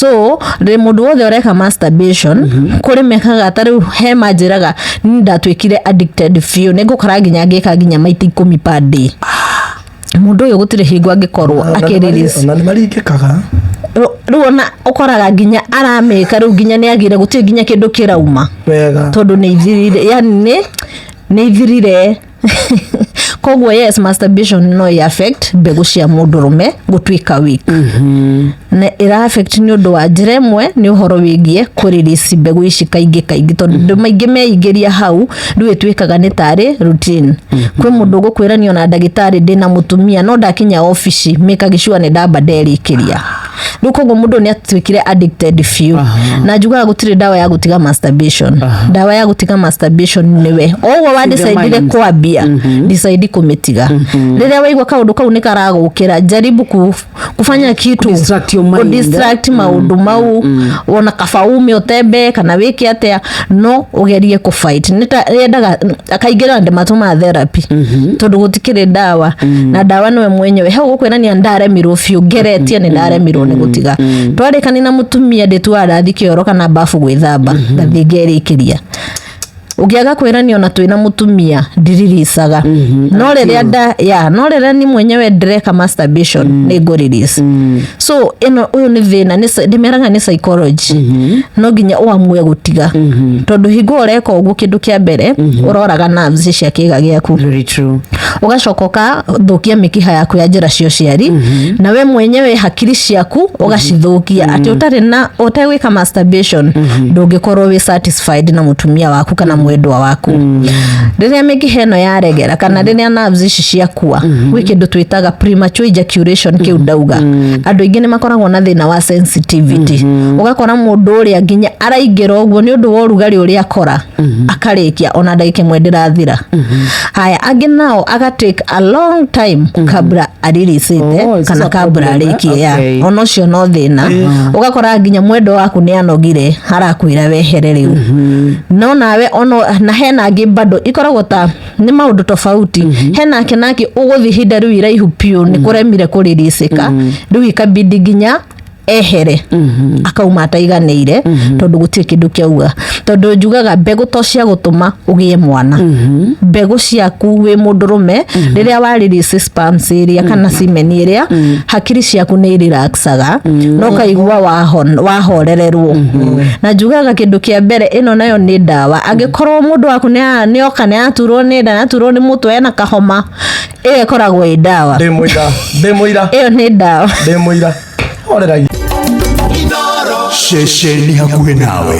So re mundu wothe ureka masturbation kuri mekaga tari he manjiraga ni ndatwikire addicted few ningukora nginya ngika nginya maiti 10 per day mundu uyu gutire hingo angikorwo akirelease na maringikaga ruona ukoraga nginya arameka ru nginya ni agire gutire nginya kindu kirauma wega tondu ni ithirire yani ni ithirire kogwo yes masturbation no affect mbegu cia mundu rume gutwika weak na ira affect ni undu wa njiremwe ni uhoro wigie kurelease mbegu ici kaingi tondu maingi meigiria hau ndu itwikaga ni tari routine kwi mundu gukwirania na ndagitari ndina mutumia no ndakinya office meka gicua ni ndamba nderikiria nuko mundu ni atwikire addicted few na juga gutire dawa ya gutiga masturbation dawa ya gutiga masturbation niwe owo wa decide kwambia decide kumitiga riria waigwa kaundu kau ni karagukira jaribu kufanya kitu distract maundu mau wona kafaume otembe kana wiki atia no ugerie ku fight nita akaigira nde matuma therapy tondu gutikire dawa na dawa niwe mwenyewe he gukwena ni andare mirofio geretie ni ndare miro ni gutiga twarikani na mutumia ndetwara thikioro kana bafu gwithamba ndathingerekiria ugiaga kwirania na twina mutumia ndiririsaga no riria ni mwenyewe ndireka masturbation ni go release so ino uyu ni thina ni ndimeraga ni psychology no nginya uamue gutiga tondu hingo ureka ugu kindu kia mbere uroraga nerves cia kiga giaku very true ugacokoka thukia mikiha yaku ya njira cio ciari na we mwenyewe hakiri ciaku ugacithukia ati utari na utaweka masturbation ndungikorwo wi satisfied na mutumia waku kana mwendwa waku riria mikiha ino yaregera kana riria nerves ici ciakua gwi kindu twitaga premature ejaculation kiu ndauga andu ingi ni makoragwo na thina wa sensitivity ugakora mundu uria nginya araingira uguo ni undu wa urugari uria akora akarikia ona ndagike mwendera thira haya angi nao take a long time kabla aririsite kana kabla arikie ya ono cio no thina ugakora nginya mwendo waku ni anogire harakwira wehere riu no nawe ono na hena ngi bado ikoragwo ta ni maundu tofauti hena kenaki uguthi hinda riu iraihu piu ni kuremire kuririsika riu ikabidi nginya ehere akauma taiganeire tondu gutie kindu kiauga tondu njugaga mbegu to cia gutuma ugie mwana mbegu ciaku wi mundurume riria wa release sperms iria kana semen iria hakiri ciaku ni relaxaga no kaigua wahorererwo na njugaga kindu kia mbere ino nayo ni dawa angikorwo mundu waku ni oka ni aturwo ni nda aturwo ni mutwe ena kahoma iyo ikoragwo i dawa ndemuira iyo ni dawa ndemuira oreragia Sheshe ni hakuhe nawe.